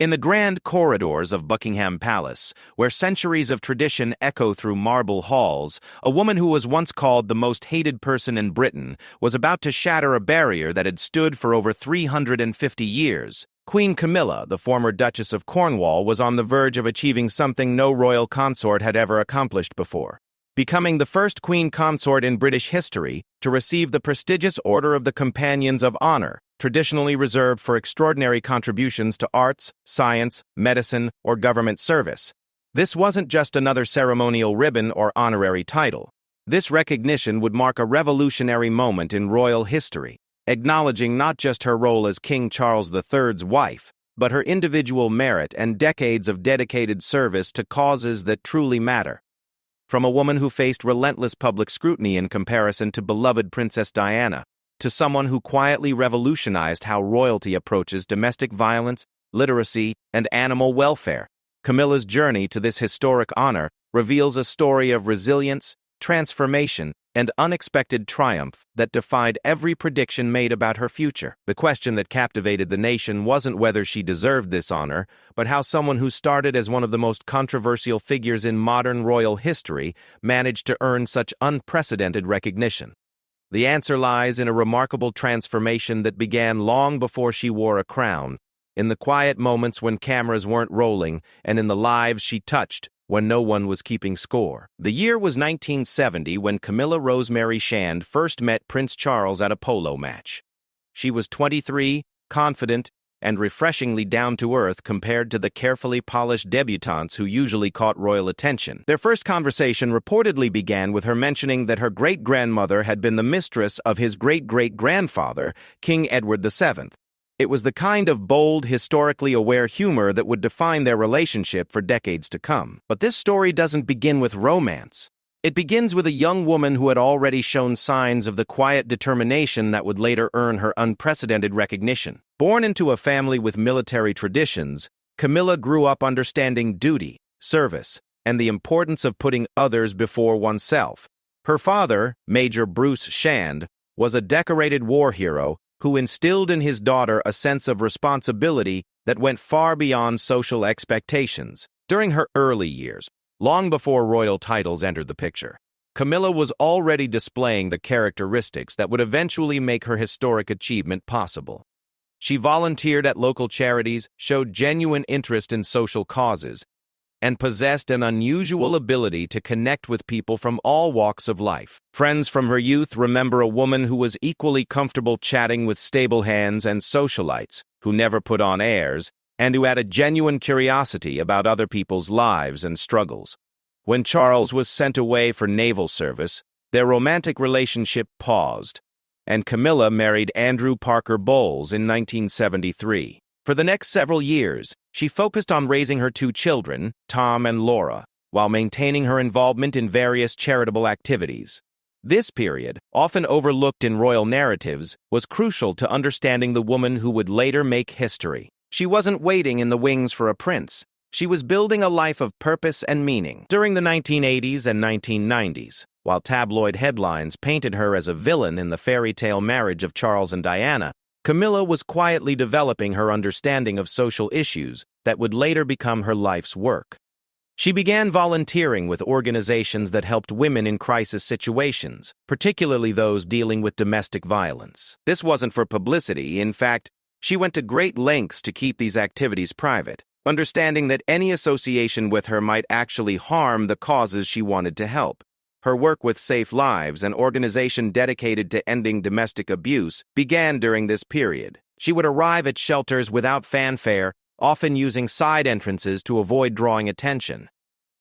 In the grand corridors of Buckingham Palace, where centuries of tradition echo through marble halls, a woman who was once called the most hated person in Britain was about to shatter a barrier that had stood for over 350 years. Queen Camilla, the former Duchess of Cornwall, was on the verge of achieving something no royal consort had ever accomplished before, becoming the first queen consort in British history to receive the prestigious Order of the Companions of Honor, traditionally reserved for extraordinary contributions to arts, science, medicine, or government service. This wasn't just another ceremonial ribbon or honorary title. This recognition would mark a revolutionary moment in royal history, acknowledging not just her role as King Charles III's wife, but her individual merit and decades of dedicated service to causes that truly matter. From a woman who faced relentless public scrutiny in comparison to beloved Princess Diana, to someone who quietly revolutionized how royalty approaches domestic violence, literacy, and animal welfare, Camilla's journey to this historic honor reveals a story of resilience, transformation, and unexpected triumph that defied every prediction made about her future. The question that captivated the nation wasn't whether she deserved this honor, but how someone who started as one of the most controversial figures in modern royal history managed to earn such unprecedented recognition. The answer lies in a remarkable transformation that began long before she wore a crown, in the quiet moments when cameras weren't rolling, and in the lives she touched when no one was keeping score. The year was 1970 when Camilla Rosemary Shand first met Prince Charles at a polo match. She was 23, confident, and refreshingly down-to-earth compared to the carefully polished debutantes who usually caught royal attention. Their first conversation reportedly began with her mentioning that her great-grandmother had been the mistress of his great-great-grandfather, King Edward VII. It was the kind of bold, historically aware humor that would define their relationship for decades to come. But this story doesn't begin with romance. It begins with a young woman who had already shown signs of the quiet determination that would later earn her unprecedented recognition. Born into a family with military traditions, Camilla grew up understanding duty, service, and the importance of putting others before oneself. Her father, Major Bruce Shand, was a decorated war hero who instilled in his daughter a sense of responsibility that went far beyond social expectations. During her early years, long before royal titles entered the picture, Camilla was already displaying the characteristics that would eventually make her historic achievement possible. She volunteered at local charities, showed genuine interest in social causes, and possessed an unusual ability to connect with people from all walks of life. Friends from her youth remember a woman who was equally comfortable chatting with stable hands and socialites, who never put on airs, and who had a genuine curiosity about other people's lives and struggles. When Charles was sent away for naval service, their romantic relationship paused, and Camilla married Andrew Parker Bowles in 1973. For the next several years, she focused on raising her two children, Tom and Laura, while maintaining her involvement in various charitable activities. This period, often overlooked in royal narratives, was crucial to understanding the woman who would later make history. She wasn't waiting in the wings for a prince. She was building a life of purpose and meaning. During the 1980s and 1990s, while tabloid headlines painted her as a villain in the fairy tale marriage of Charles and Diana, Camilla was quietly developing her understanding of social issues that would later become her life's work. She began volunteering with organizations that helped women in crisis situations, particularly those dealing with domestic violence. This wasn't for publicity. In fact, she went to great lengths to keep these activities private, understanding that any association with her might actually harm the causes she wanted to help. Her work with Safe Lives, an organization dedicated to ending domestic abuse, began during this period. She would arrive at shelters without fanfare, often using side entrances to avoid drawing attention.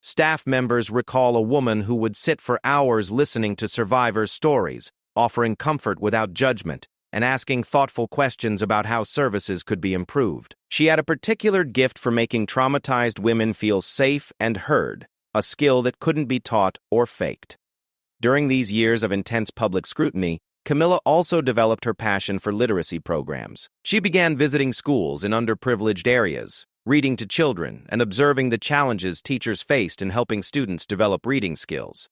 Staff members recall a woman who would sit for hours listening to survivors' stories, offering comfort without judgment, and asking thoughtful questions about how services could be improved. She had a particular gift for making traumatized women feel safe and heard, a skill that couldn't be taught or faked. During these years of intense public scrutiny, Camilla also developed her passion for literacy programs. She began visiting schools in underprivileged areas, reading to children, and observing the challenges teachers faced in helping students develop reading skills.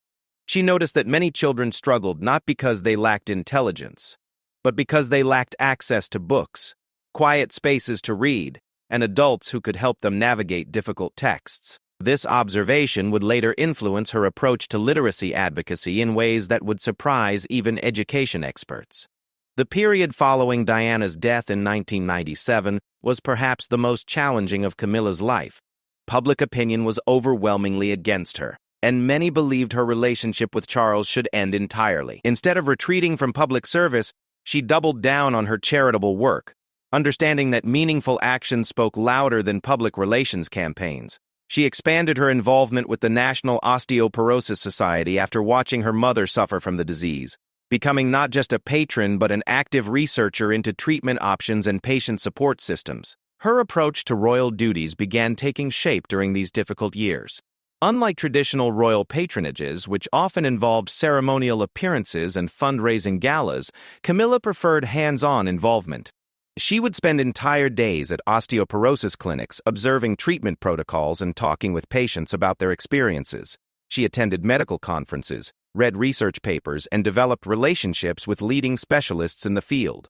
She noticed that many children struggled not because they lacked intelligence, but because they lacked access to books, quiet spaces to read, and adults who could help them navigate difficult texts. This observation would later influence her approach to literacy advocacy in ways that would surprise even education experts. The period following Diana's death in 1997 was perhaps the most challenging of Camilla's life. Public opinion was overwhelmingly against her, and many believed her relationship with Charles should end entirely. Instead of retreating from public service, she doubled down on her charitable work, understanding that meaningful action spoke louder than public relations campaigns. She expanded her involvement with the National Osteoporosis Society after watching her mother suffer from the disease, becoming not just a patron but an active researcher into treatment options and patient support systems. Her approach to royal duties began taking shape during these difficult years. Unlike traditional royal patronages, which often involved ceremonial appearances and fundraising galas, Camilla preferred hands-on involvement. She would spend entire days at osteoporosis clinics observing treatment protocols and talking with patients about their experiences. She attended medical conferences, read research papers, and developed relationships with leading specialists in the field.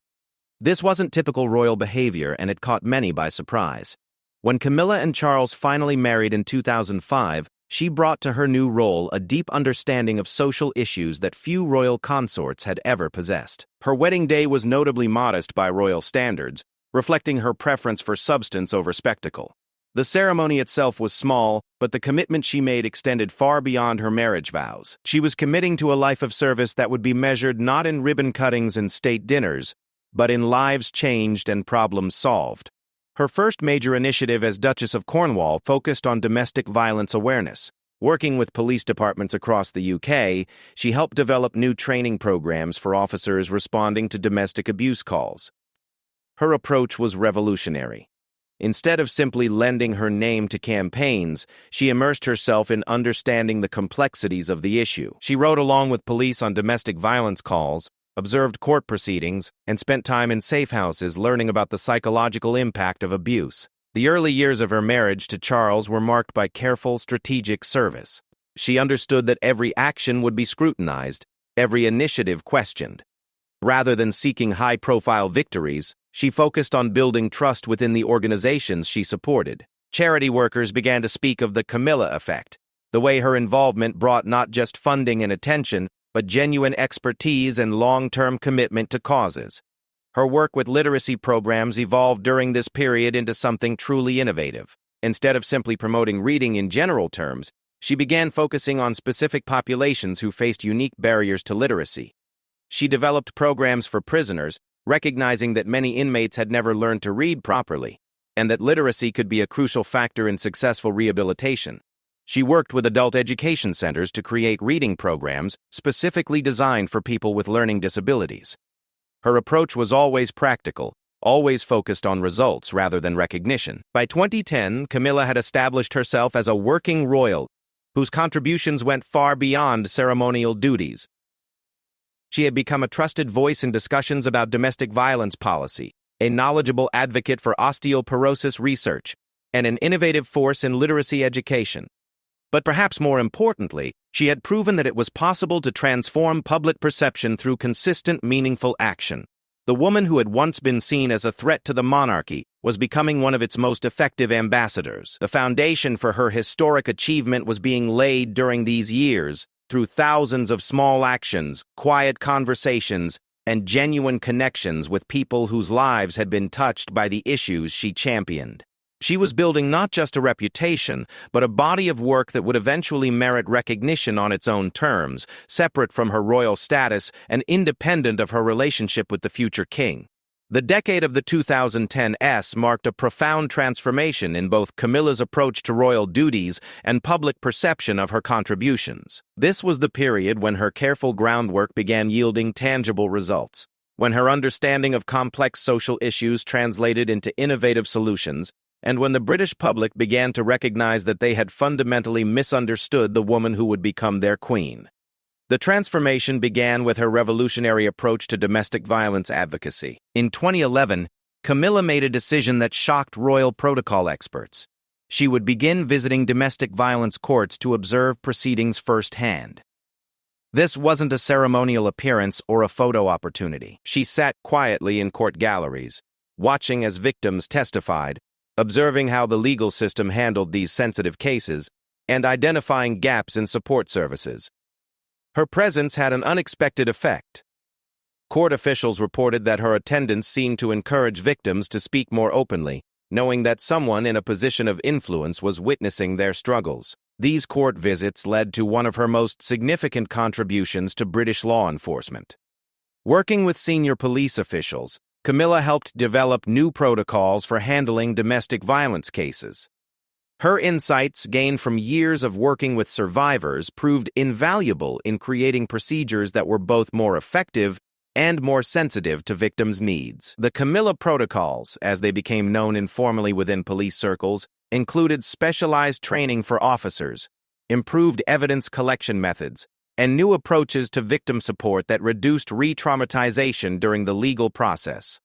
This wasn't typical royal behavior, and it caught many by surprise. When Camilla and Charles finally married in 2005, she brought to her new role a deep understanding of social issues that few royal consorts had ever possessed. Her wedding day was notably modest by royal standards, reflecting her preference for substance over spectacle. The ceremony itself was small, but the commitment she made extended far beyond her marriage vows. She was committing to a life of service that would be measured not in ribbon cuttings and state dinners, but in lives changed and problems solved. Her first major initiative as Duchess of Cornwall focused on domestic violence awareness. Working with police departments across the UK, she helped develop new training programs for officers responding to domestic abuse calls. Her approach was revolutionary. Instead of simply lending her name to campaigns, she immersed herself in understanding the complexities of the issue. She rode along with police on domestic violence calls, observed court proceedings, and spent time in safe houses learning about the psychological impact of abuse. The early years of her marriage to Charles were marked by careful, strategic service. She understood that every action would be scrutinized, every initiative questioned. Rather than seeking high-profile victories, she focused on building trust within the organizations she supported. Charity workers began to speak of the Camilla effect, the way her involvement brought not just funding and attention, but genuine expertise and long-term commitment to causes. Her work with literacy programs evolved during this period into something truly innovative. Instead of simply promoting reading in general terms, she began focusing on specific populations who faced unique barriers to literacy. She developed programs for prisoners, recognizing that many inmates had never learned to read properly, and that literacy could be a crucial factor in successful rehabilitation. She worked with adult education centers to create reading programs specifically designed for people with learning disabilities. Her approach was always practical, always focused on results rather than recognition. By 2010, Camilla had established herself as a working royal whose contributions went far beyond ceremonial duties. She had become a trusted voice in discussions about domestic violence policy, a knowledgeable advocate for osteoporosis research, and an innovative force in literacy education. But perhaps more importantly, she had proven that it was possible to transform public perception through consistent, meaningful action. The woman who had once been seen as a threat to the monarchy was becoming one of its most effective ambassadors. The foundation for her historic achievement was being laid during these years, through thousands of small actions, quiet conversations, and genuine connections with people whose lives had been touched by the issues she championed. She was building not just a reputation, but a body of work that would eventually merit recognition on its own terms, separate from her royal status and independent of her relationship with the future king. The decade of the 2010s marked a profound transformation in both Camilla's approach to royal duties and public perception of her contributions. This was the period when her careful groundwork began yielding tangible results, when her understanding of complex social issues translated into innovative solutions, and when the British public began to recognize that they had fundamentally misunderstood the woman who would become their queen. The transformation began with her revolutionary approach to domestic violence advocacy. In 2011, Camilla made a decision that shocked royal protocol experts. She would begin visiting domestic violence courts to observe proceedings firsthand. This wasn't a ceremonial appearance or a photo opportunity. She sat quietly in court galleries, watching as victims testified, observing how the legal system handled these sensitive cases, and identifying gaps in support services. Her presence had an unexpected effect. Court officials reported that her attendance seemed to encourage victims to speak more openly, knowing that someone in a position of influence was witnessing their struggles. These court visits led to one of her most significant contributions to British law enforcement. Working with senior police officials, Camilla helped develop new protocols for handling domestic violence cases. Her insights, gained from years of working with survivors, proved invaluable in creating procedures that were both more effective and more sensitive to victims' needs. The Camilla protocols, as they became known informally within police circles, included specialized training for officers, improved evidence collection methods, and new approaches to victim support that reduced re-traumatization during the legal process.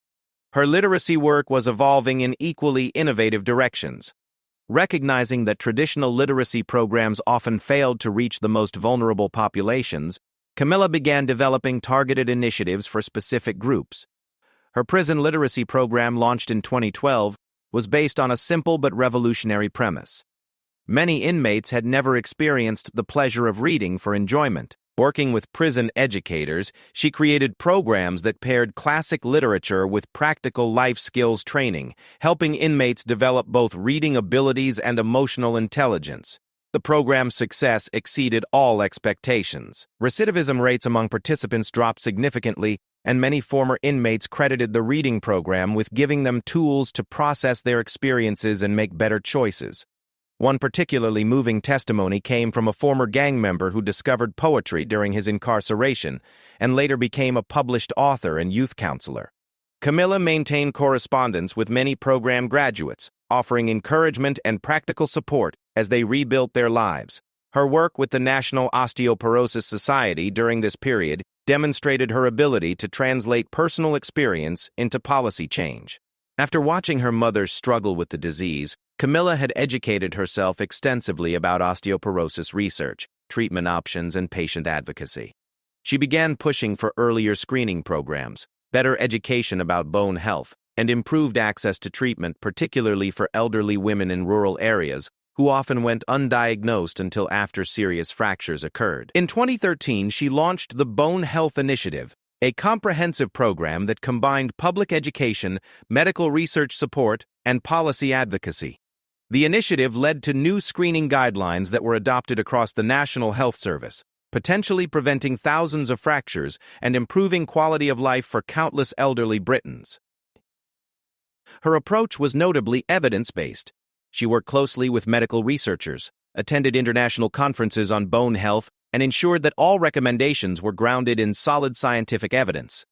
Her literacy work was evolving in equally innovative directions. Recognizing that traditional literacy programs often failed to reach the most vulnerable populations, Camilla began developing targeted initiatives for specific groups. Her prison literacy program, launched in 2012, was based on a simple but revolutionary premise. Many inmates had never experienced the pleasure of reading for enjoyment. Working with prison educators, she created programs that paired classic literature with practical life skills training, helping inmates develop both reading abilities and emotional intelligence. The program's success exceeded all expectations. Recidivism rates among participants dropped significantly, and many former inmates credited the reading program with giving them tools to process their experiences and make better choices. One particularly moving testimony came from a former gang member who discovered poetry during his incarceration and later became a published author and youth counselor. Camilla maintained correspondence with many program graduates, offering encouragement and practical support as they rebuilt their lives. Her work with the National Osteoporosis Society during this period demonstrated her ability to translate personal experience into policy change. After watching her mother struggle with the disease, Camilla had educated herself extensively about osteoporosis research, treatment options, and patient advocacy. She began pushing for earlier screening programs, better education about bone health, and improved access to treatment, particularly for elderly women in rural areas who often went undiagnosed until after serious fractures occurred. In 2013, she launched the Bone Health Initiative, a comprehensive program that combined public education, medical research support, and policy advocacy. The initiative led to new screening guidelines that were adopted across the National Health Service, potentially preventing thousands of fractures and improving quality of life for countless elderly Britons. Her approach was notably evidence-based. She worked closely with medical researchers, attended international conferences on bone health, and ensured that all recommendations were grounded in solid scientific evidence.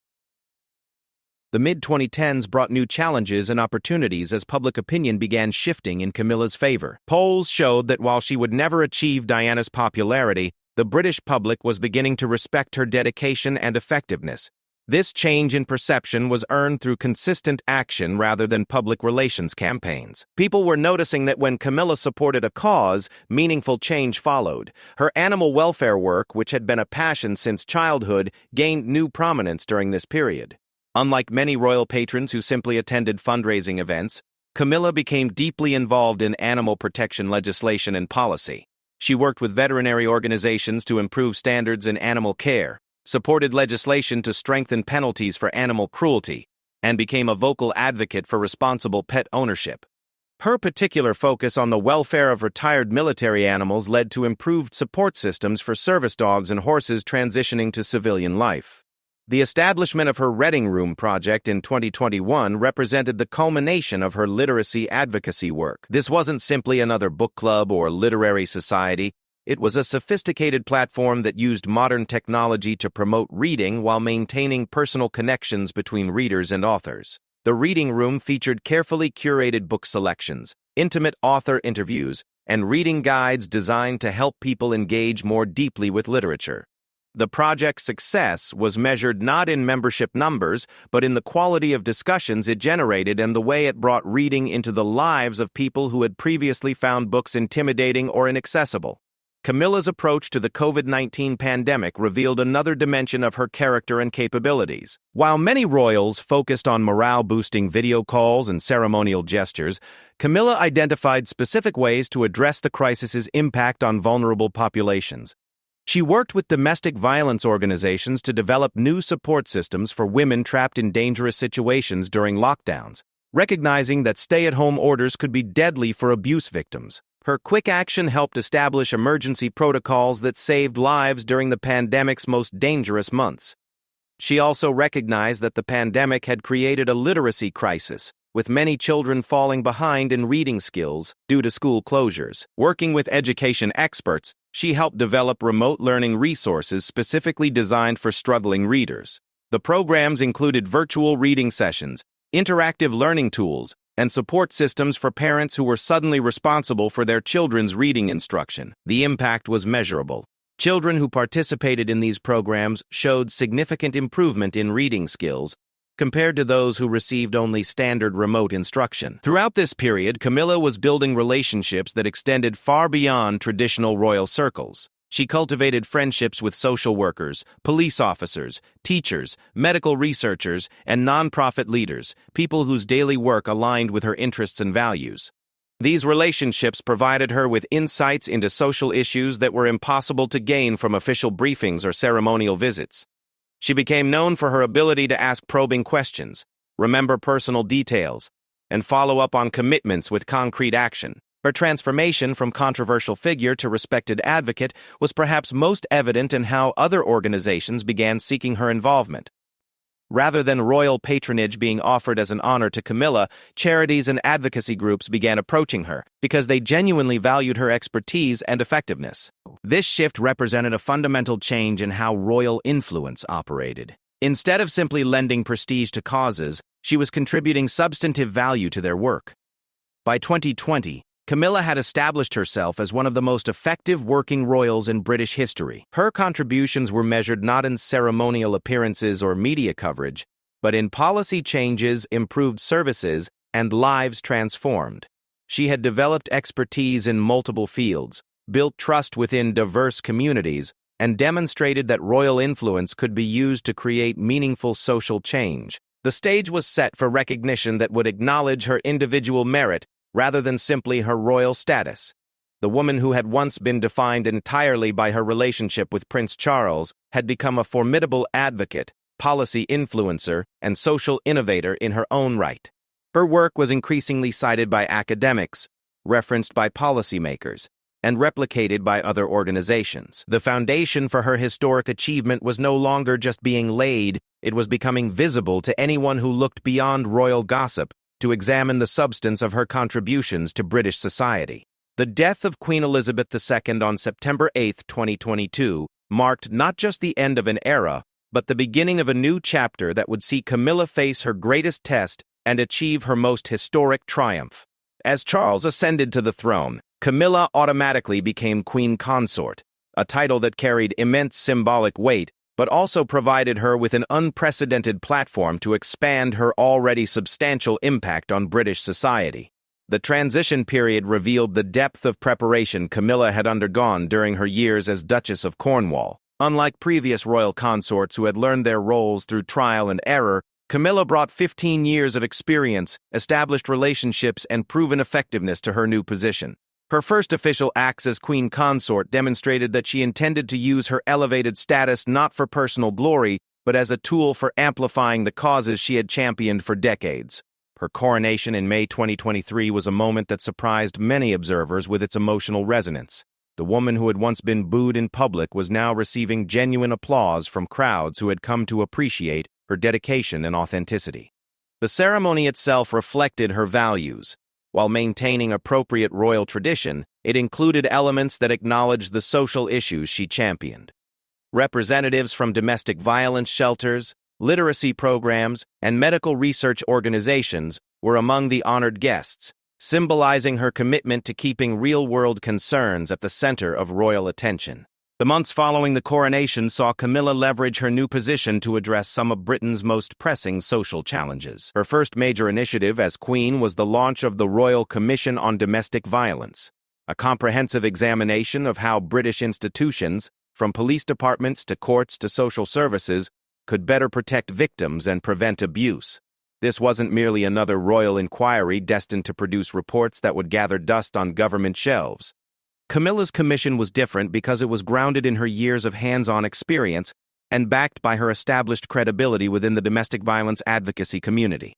The mid-2010s brought new challenges and opportunities as public opinion began shifting in Camilla's favor. Polls showed that while she would never achieve Diana's popularity, the British public was beginning to respect her dedication and effectiveness. This change in perception was earned through consistent action rather than public relations campaigns. People were noticing that when Camilla supported a cause, meaningful change followed. Her animal welfare work, which had been a passion since childhood, gained new prominence during this period. Unlike many royal patrons who simply attended fundraising events, Camilla became deeply involved in animal protection legislation and policy. She worked with veterinary organizations to improve standards in animal care, supported legislation to strengthen penalties for animal cruelty, and became a vocal advocate for responsible pet ownership. Her particular focus on the welfare of retired military animals led to improved support systems for service dogs and horses transitioning to civilian life. The establishment of her Reading Room project in 2021 represented the culmination of her literacy advocacy work. This wasn't simply another book club or literary society. It was a sophisticated platform that used modern technology to promote reading while maintaining personal connections between readers and authors. The Reading Room featured carefully curated book selections, intimate author interviews, and reading guides designed to help people engage more deeply with literature. The project's success was measured not in membership numbers, but in the quality of discussions it generated and the way it brought reading into the lives of people who had previously found books intimidating or inaccessible. Camilla's approach to the COVID-19 pandemic revealed another dimension of her character and capabilities. While many royals focused on morale-boosting video calls and ceremonial gestures, Camilla identified specific ways to address the crisis's impact on vulnerable populations. She worked with domestic violence organizations to develop new support systems for women trapped in dangerous situations during lockdowns, recognizing that stay-at-home orders could be deadly for abuse victims. Her quick action helped establish emergency protocols that saved lives during the pandemic's most dangerous months. She also recognized that the pandemic had created a literacy crisis, with many children falling behind in reading skills due to school closures. Working with education experts, she helped develop remote learning resources specifically designed for struggling readers. The programs included virtual reading sessions, interactive learning tools, and support systems for parents who were suddenly responsible for their children's reading instruction. The impact was measurable. Children who participated in these programs showed significant improvement in reading skills compared to those who received only standard remote instruction. Throughout this period, Camilla was building relationships that extended far beyond traditional royal circles. She cultivated friendships with social workers, police officers, teachers, medical researchers, and nonprofit leaders, people whose daily work aligned with her interests and values. These relationships provided her with insights into social issues that were impossible to gain from official briefings or ceremonial visits. She became known for her ability to ask probing questions, remember personal details, and follow up on commitments with concrete action. Her transformation from controversial figure to respected advocate was perhaps most evident in how other organizations began seeking her involvement. Rather than royal patronage being offered as an honor to Camilla, charities and advocacy groups began approaching her because they genuinely valued her expertise and effectiveness. This shift represented a fundamental change in how royal influence operated. Instead of simply lending prestige to causes, she was contributing substantive value to their work. By 2020, Camilla had established herself as one of the most effective working royals in British history. Her contributions were measured not in ceremonial appearances or media coverage, but in policy changes, improved services, and lives transformed. She had developed expertise in multiple fields, built trust within diverse communities, and demonstrated that royal influence could be used to create meaningful social change. The stage was set for recognition that would acknowledge her individual merit rather than simply her royal status. The woman who had once been defined entirely by her relationship with Prince Charles had become a formidable advocate, policy influencer, and social innovator in her own right. Her work was increasingly cited by academics, referenced by policymakers, and replicated by other organizations. The foundation for her historic achievement was no longer just being laid, it was becoming visible to anyone who looked beyond royal gossip to examine the substance of her contributions to British society. The death of Queen Elizabeth II on September 8, 2022, marked not just the end of an era, but the beginning of a new chapter that would see Camilla face her greatest test and achieve her most historic triumph. As Charles ascended to the throne, Camilla automatically became Queen Consort, a title that carried immense symbolic weight, but also provided her with an unprecedented platform to expand her already substantial impact on British society. The transition period revealed the depth of preparation Camilla had undergone during her years as Duchess of Cornwall. Unlike previous royal consorts who had learned their roles through trial and error, Camilla brought 15 years of experience, established relationships, and proven effectiveness to her new position. Her first official acts as Queen Consort demonstrated that she intended to use her elevated status not for personal glory, but as a tool for amplifying the causes she had championed for decades. Her coronation in May 2023 was a moment that surprised many observers with its emotional resonance. The woman who had once been booed in public was now receiving genuine applause from crowds who had come to appreciate her dedication and authenticity. The ceremony itself reflected her values. While maintaining appropriate royal tradition, it included elements that acknowledged the social issues she championed. Representatives from domestic violence shelters, literacy programs, and medical research organizations were among the honored guests, symbolizing her commitment to keeping real-world concerns at the center of royal attention. The months following the coronation saw Camilla leverage her new position to address some of Britain's most pressing social challenges. Her first major initiative as Queen was the launch of the Royal Commission on Domestic Violence. a comprehensive examination of how British institutions, from police departments to courts to social services, could better protect victims and prevent abuse. This wasn't merely another royal inquiry destined to produce reports that would gather dust on government shelves. Camilla's commission was different because it was grounded in her years of hands-on experience and backed by her established credibility within the domestic violence advocacy community.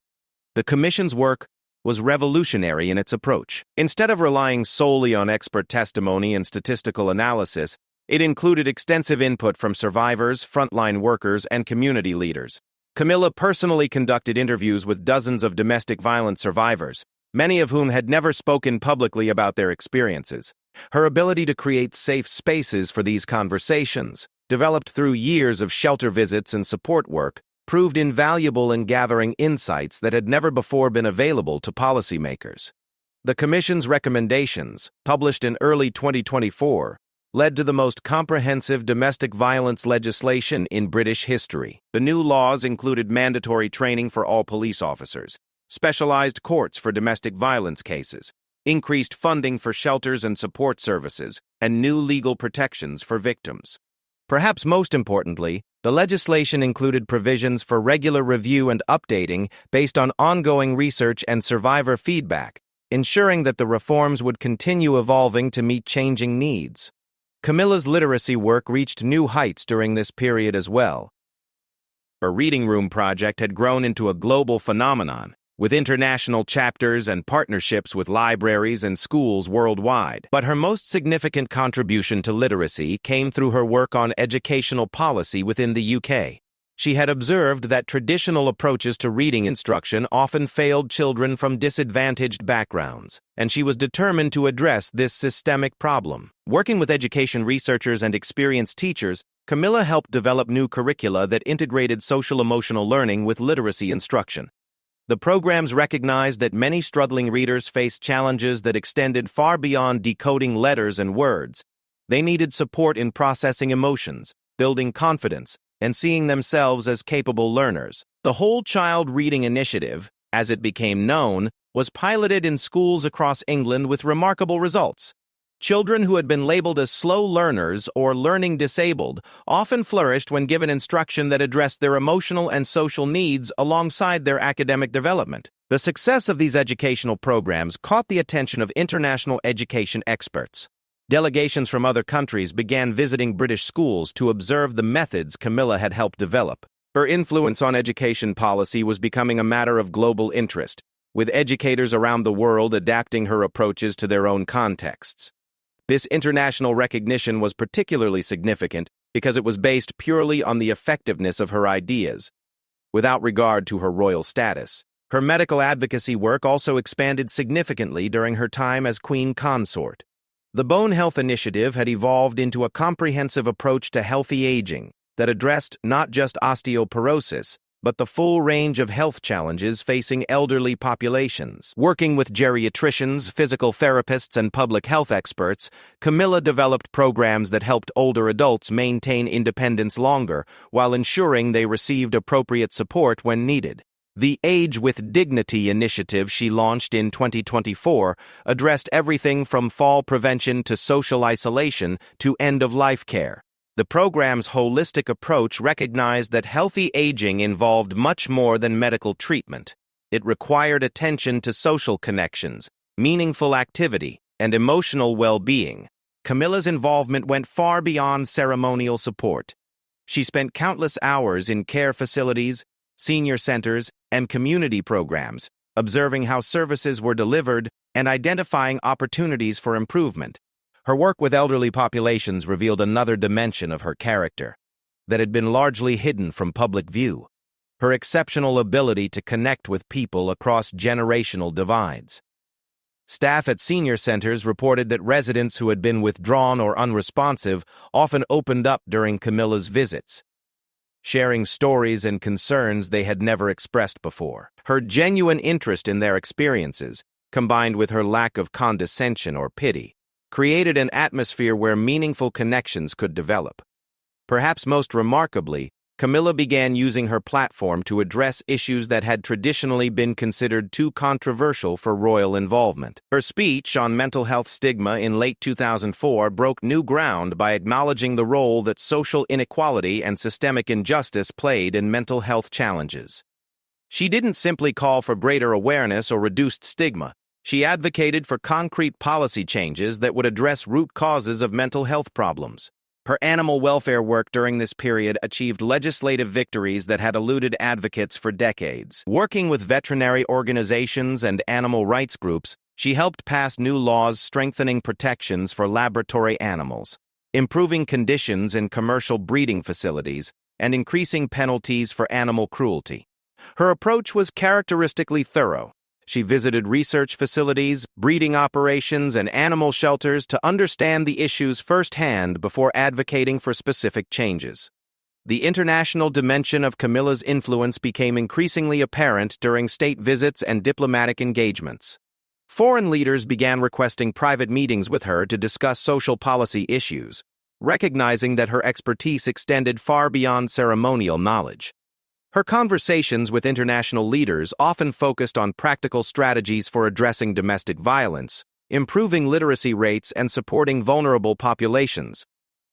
The commission's work was revolutionary in its approach. Instead of relying solely on expert testimony and statistical analysis, it included extensive input from survivors, frontline workers, and community leaders. Camilla personally conducted interviews with dozens of domestic violence survivors, many of whom had never spoken publicly about their experiences. Her ability to create safe spaces for these conversations, developed through years of shelter visits and support work, proved invaluable in gathering insights that had never before been available to policymakers. The Commission's recommendations, published in early 2024, led to the most comprehensive domestic violence legislation in British history. The new laws included mandatory training for all police officers, specialized courts for domestic violence cases, increased funding for shelters and support services, and new legal protections for victims. Perhaps most importantly, the legislation included provisions for regular review and updating based on ongoing research and survivor feedback, ensuring that the reforms would continue evolving to meet changing needs. Camilla's literacy work reached new heights during this period as well. Her reading room project had grown into a global phenomenon, with international chapters and partnerships with libraries and schools worldwide. But her most significant contribution to literacy came through her work on educational policy within the UK. She had observed that traditional approaches to reading instruction often failed children from disadvantaged backgrounds, and she was determined to address this systemic problem. Working with education researchers and experienced teachers, Camilla helped develop new curricula that integrated social-emotional learning with literacy instruction. The programs recognized that many struggling readers faced challenges that extended far beyond decoding letters and words. They needed support in processing emotions, building confidence, and seeing themselves as capable learners. The Whole Child Reading Initiative, as it became known, was piloted in schools across England with remarkable results. Children who had been labeled as slow learners or learning disabled often flourished when given instruction that addressed their emotional and social needs alongside their academic development. The success of these educational programs caught the attention of international education experts. Delegations from other countries began visiting British schools to observe the methods Camilla had helped develop. Her influence on education policy was becoming a matter of global interest, with educators around the world adapting her approaches to their own contexts. This international recognition was particularly significant because it was based purely on the effectiveness of her ideas, without regard to her royal status. Her medical advocacy work also expanded significantly during her time as Queen Consort. The Bone Health Initiative had evolved into a comprehensive approach to healthy aging that addressed not just osteoporosis, but the full range of health challenges facing elderly populations. Working with geriatricians, physical therapists, and public health experts, Camilla developed programs that helped older adults maintain independence longer while ensuring they received appropriate support when needed. The Age with Dignity initiative she launched in 2024 addressed everything from fall prevention to social isolation to end-of-life care. The program's holistic approach recognized that healthy aging involved much more than medical treatment. It required attention to social connections, meaningful activity, and emotional well-being. Camilla's involvement went far beyond ceremonial support. She spent countless hours in care facilities, senior centers, and community programs, observing how services were delivered and identifying opportunities for improvement. Her work with elderly populations revealed another dimension of her character that had been largely hidden from public view: her exceptional ability to connect with people across generational divides. Staff at senior centers reported that residents who had been withdrawn or unresponsive often opened up during Camilla's visits, sharing stories and concerns they had never expressed before. Her genuine interest in their experiences, combined with her lack of condescension or pity, created an atmosphere where meaningful connections could develop. Perhaps most remarkably, Camilla began using her platform to address issues that had traditionally been considered too controversial for royal involvement. Her speech on mental health stigma in late 2004 broke new ground by acknowledging the role that social inequality and systemic injustice played in mental health challenges. She didn't simply call for greater awareness or reduced stigma. She advocated for concrete policy changes that would address root causes of mental health problems. Her animal welfare work during this period achieved legislative victories that had eluded advocates for decades. Working with veterinary organizations and animal rights groups, she helped pass new laws strengthening protections for laboratory animals, improving conditions in commercial breeding facilities, and increasing penalties for animal cruelty. Her approach was characteristically thorough. She visited research facilities, breeding operations, and animal shelters to understand the issues firsthand before advocating for specific changes. The international dimension of Camilla's influence became increasingly apparent during state visits and diplomatic engagements. Foreign leaders began requesting private meetings with her to discuss social policy issues, recognizing that her expertise extended far beyond ceremonial knowledge. Her conversations with international leaders often focused on practical strategies for addressing domestic violence, improving literacy rates, and supporting vulnerable populations,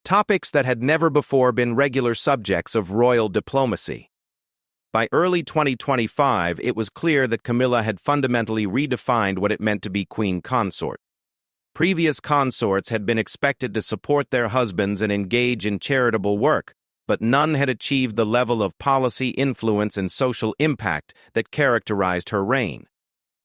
topics that had never before been regular subjects of royal diplomacy. By early 2025, it was clear that Camilla had fundamentally redefined what it meant to be queen consort. Previous consorts had been expected to support their husbands and engage in charitable work, but none had achieved the level of policy influence and social impact that characterized her reign.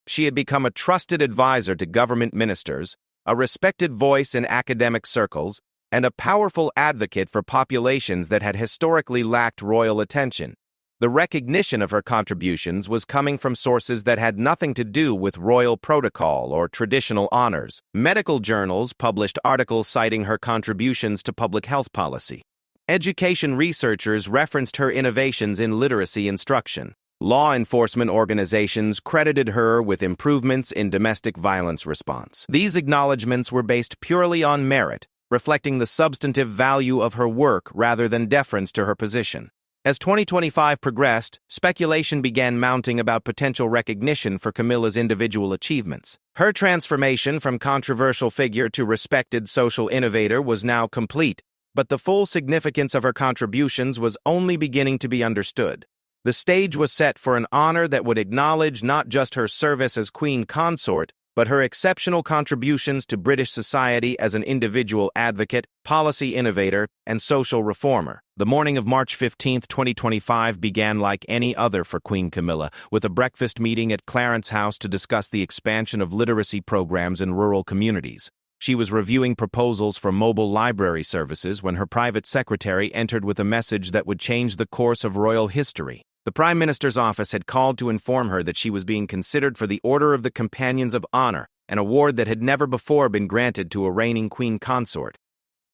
She had become a trusted advisor to government ministers, a respected voice in academic circles, and a powerful advocate for populations that had historically lacked royal attention. The recognition of her contributions was coming from sources that had nothing to do with royal protocol or traditional honors. Medical journals published articles citing her contributions to public health policy. Education researchers referenced her innovations in literacy instruction. Law enforcement organizations credited her with improvements in domestic violence response. These acknowledgments were based purely on merit, reflecting the substantive value of her work rather than deference to her position. As 2025 progressed, speculation began mounting about potential recognition for Camilla's individual achievements. Her transformation from controversial figure to respected social innovator was now complete, but the full significance of her contributions was only beginning to be understood. The stage was set for an honor that would acknowledge not just her service as queen consort, but her exceptional contributions to British society as an individual advocate, policy innovator, and social reformer. The morning of March 15, 2025 began like any other for Queen Camilla, with a breakfast meeting at Clarence House to discuss the expansion of literacy programs in rural communities. She was reviewing proposals for mobile library services when her private secretary entered with a message that would change the course of royal history. The Prime Minister's office had called to inform her that she was being considered for the Order of the Companions of Honor, an award that had never before been granted to a reigning queen consort.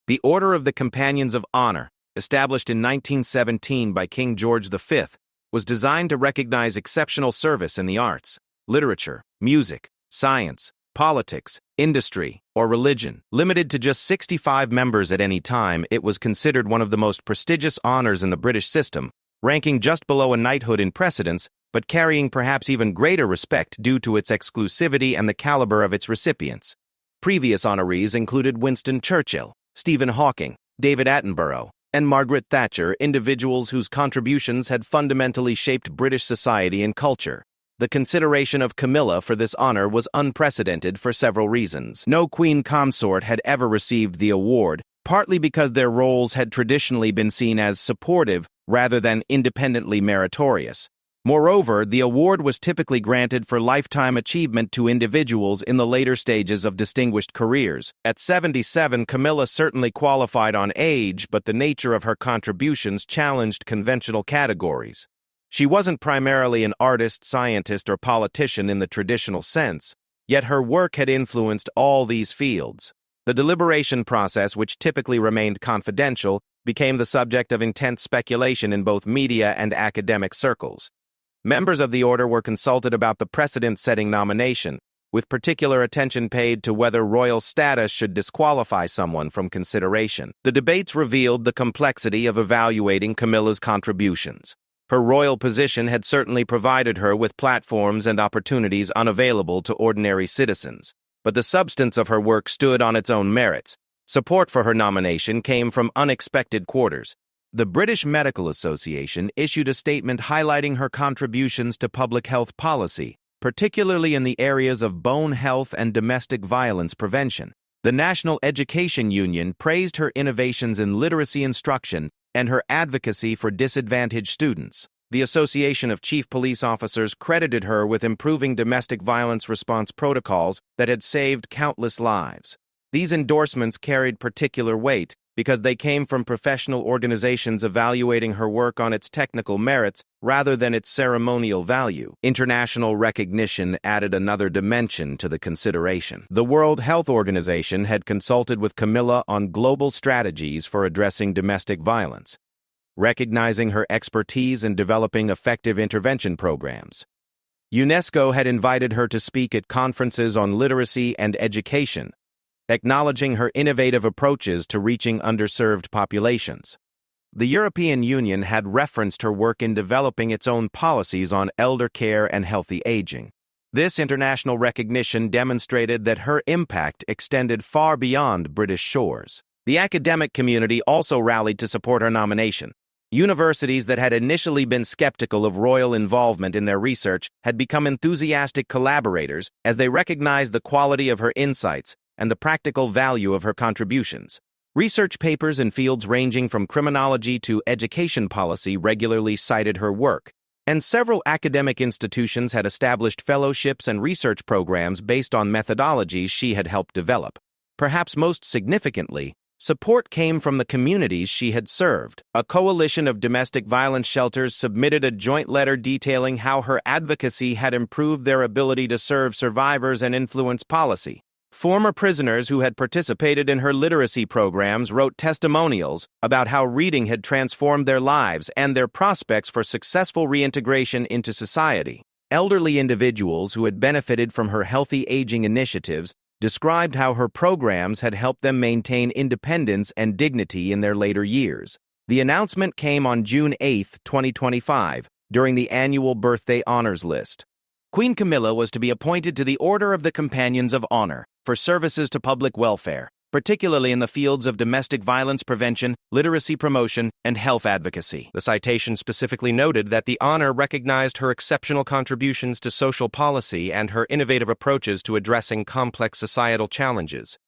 The Order of the Companions of Honor, established in 1917 by King George V, was designed to recognize exceptional service in the arts, literature, music, science, politics, industry, or religion. Limited to just 65 members at any time, it was considered one of the most prestigious honors in the British system, ranking just below a knighthood in precedence, but carrying perhaps even greater respect due to its exclusivity and the caliber of its recipients. Previous honorees included Winston Churchill, Stephen Hawking, David Attenborough, and Margaret Thatcher, individuals whose contributions had fundamentally shaped British society and culture. The consideration of Camilla for this honor was unprecedented for several reasons. No queen consort had ever received the award, partly because their roles had traditionally been seen as supportive rather than independently meritorious. Moreover, the award was typically granted for lifetime achievement to individuals in the later stages of distinguished careers. At 77, Camilla certainly qualified on age, but the nature of her contributions challenged conventional categories. She wasn't primarily an artist, scientist, or politician in the traditional sense, yet her work had influenced all these fields. The deliberation process, which typically remained confidential, became the subject of intense speculation in both media and academic circles. Members of the order were consulted about the precedent-setting nomination, with particular attention paid to whether royal status should disqualify someone from consideration. The debates revealed the complexity of evaluating Camilla's contributions. Her royal position had certainly provided her with platforms and opportunities unavailable to ordinary citizens, but the substance of her work stood on its own merits. Support for her nomination came from unexpected quarters. The British Medical Association issued a statement highlighting her contributions to public health policy, particularly in the areas of bone health and domestic violence prevention. The National Education Union praised her innovations in literacy instruction and her advocacy for disadvantaged students. The Association of Chief Police Officers credited her with improving domestic violence response protocols that had saved countless lives. These endorsements carried particular weight because they came from professional organizations evaluating her work on its technical merits rather than its ceremonial value. International recognition added another dimension to the consideration. The World Health Organization had consulted with Camilla on global strategies for addressing domestic violence, recognizing her expertise in developing effective intervention programs. UNESCO had invited her to speak at conferences on literacy and education, acknowledging her innovative approaches to reaching underserved populations. The European Union had referenced her work in developing its own policies on elder care and healthy aging. This international recognition demonstrated that her impact extended far beyond British shores. The academic community also rallied to support her nomination. Universities that had initially been skeptical of royal involvement in their research had become enthusiastic collaborators as they recognized the quality of her insights and the practical value of her contributions. Research papers in fields ranging from criminology to education policy regularly cited her work, and several academic institutions had established fellowships and research programs based on methodologies she had helped develop. Perhaps most significantly, support came from the communities she had served. A coalition of domestic violence shelters submitted a joint letter detailing how her advocacy had improved their ability to serve survivors and influence policy. Former prisoners who had participated in her literacy programs wrote testimonials about how reading had transformed their lives and their prospects for successful reintegration into society. Elderly individuals who had benefited from her healthy aging initiatives described how her programs had helped them maintain independence and dignity in their later years. The announcement came on June 8, 2025, during the annual birthday honors list. Queen Camilla was to be appointed to the Order of the Companions of Honor for services to public welfare, particularly in the fields of domestic violence prevention, literacy promotion, and health advocacy. The citation specifically noted that the honor recognized her exceptional contributions to social policy and her innovative approaches to addressing complex societal challenges.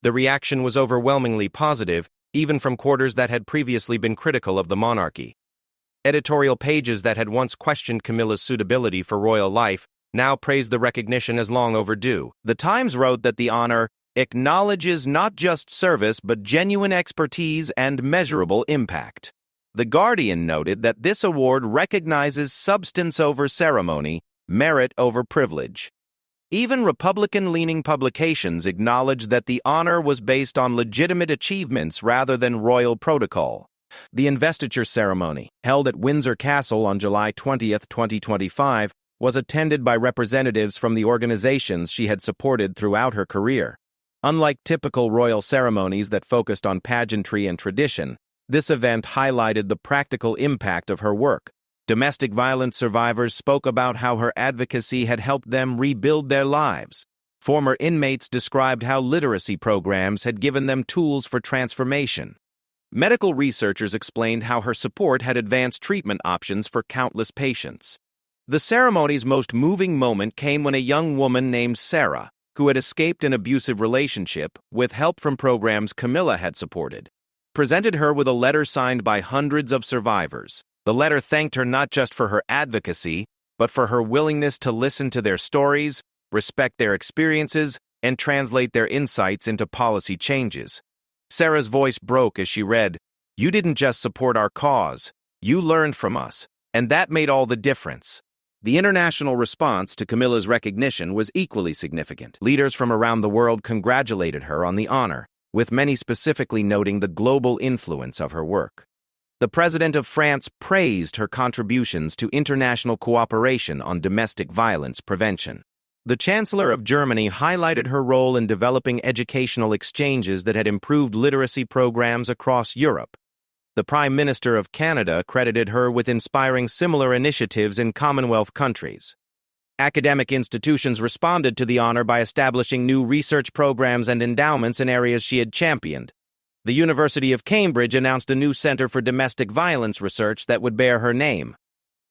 The reaction was overwhelmingly positive, even from quarters that had previously been critical of the monarchy. Editorial pages that had once questioned Camilla's suitability for royal life now praised the recognition as long overdue. The Times wrote that the honor acknowledges not just service but genuine expertise and measurable impact. The Guardian noted that this award recognizes substance over ceremony, merit over privilege. Even Republican-leaning publications acknowledged that the honor was based on legitimate achievements rather than royal protocol. The investiture ceremony, held at Windsor Castle on July 20, 2025, was attended by representatives from the organizations she had supported throughout her career. Unlike typical royal ceremonies that focused on pageantry and tradition, this event highlighted the practical impact of her work. Domestic violence survivors spoke about how her advocacy had helped them rebuild their lives. Former inmates described how literacy programs had given them tools for transformation. Medical researchers explained how her support had advanced treatment options for countless patients. The ceremony's most moving moment came when a young woman named Sarah, who had escaped an abusive relationship, with help from programs Camilla had supported, presented her with a letter signed by hundreds of survivors. The letter thanked her not just for her advocacy, but for her willingness to listen to their stories, respect their experiences, and translate their insights into policy changes. Sarah's voice broke as she read, "You didn't just support our cause, you learned from us, and that made all the difference." The international response to Camilla's recognition was equally significant. Leaders from around the world congratulated her on the honor, with many specifically noting the global influence of her work. The President of France praised her contributions to international cooperation on domestic violence prevention. The Chancellor of Germany highlighted her role in developing educational exchanges that had improved literacy programs across Europe. The Prime Minister of Canada credited her with inspiring similar initiatives in Commonwealth countries. Academic institutions responded to the honor by establishing new research programs and endowments in areas she had championed. The University of Cambridge announced a new Center for Domestic Violence Research that would bear her name.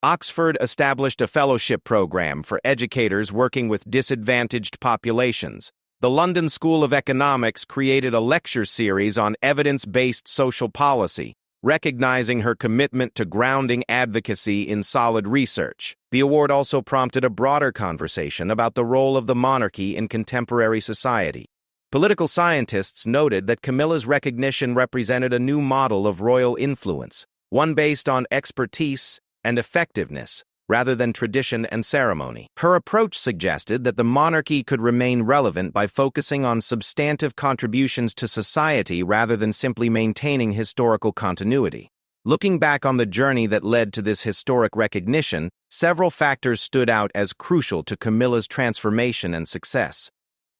Oxford established a fellowship program for educators working with disadvantaged populations. The London School of Economics created a lecture series on evidence-based social policy, recognizing her commitment to grounding advocacy in solid research. The award also prompted a broader conversation about the role of the monarchy in contemporary society. Political scientists noted that Camilla's recognition represented a new model of royal influence, one based on expertise and effectiveness, rather than tradition and ceremony. Her approach suggested that the monarchy could remain relevant by focusing on substantive contributions to society rather than simply maintaining historical continuity. Looking back on the journey that led to this historic recognition, several factors stood out as crucial to Camilla's transformation and success.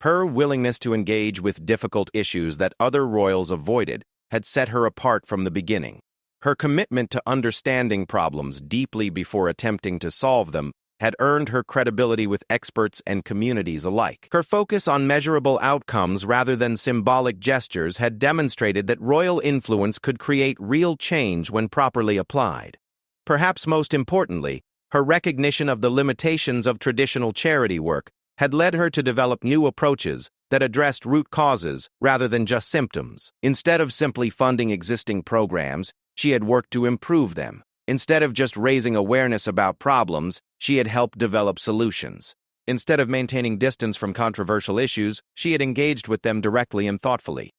Her willingness to engage with difficult issues that other royals avoided had set her apart from the beginning. Her commitment to understanding problems deeply before attempting to solve them had earned her credibility with experts and communities alike. Her focus on measurable outcomes rather than symbolic gestures had demonstrated that royal influence could create real change when properly applied. Perhaps most importantly, her recognition of the limitations of traditional charity work had led her to develop new approaches that addressed root causes rather than just symptoms. Instead of simply funding existing programs, she had worked to improve them. Instead of just raising awareness about problems, she had helped develop solutions. Instead of maintaining distance from controversial issues, she had engaged with them directly and thoughtfully.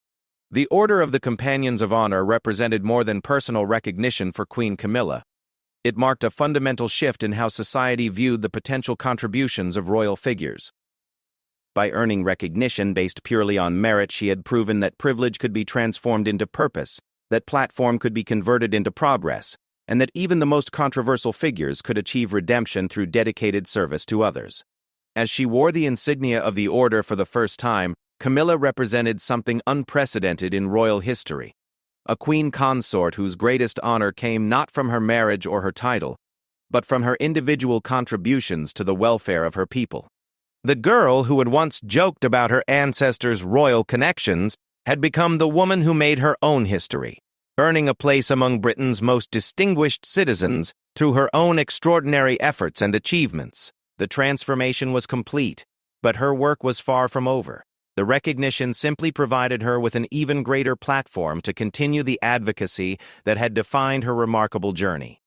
The Order of the Companions of Honor represented more than personal recognition for Queen Camilla. It marked a fundamental shift in how society viewed the potential contributions of royal figures. By earning recognition based purely on merit, she had proven that privilege could be transformed into purpose, that platform could be converted into progress, and that even the most controversial figures could achieve redemption through dedicated service to others. As she wore the insignia of the order for the first time, Camilla represented something unprecedented in royal history. A queen consort whose greatest honor came not from her marriage or her title, but from her individual contributions to the welfare of her people. The girl who had once joked about her ancestors' royal connections had become the woman who made her own history, earning a place among Britain's most distinguished citizens through her own extraordinary efforts and achievements. The transformation was complete, but her work was far from over. The recognition simply provided her with an even greater platform to continue the advocacy that had defined her remarkable journey.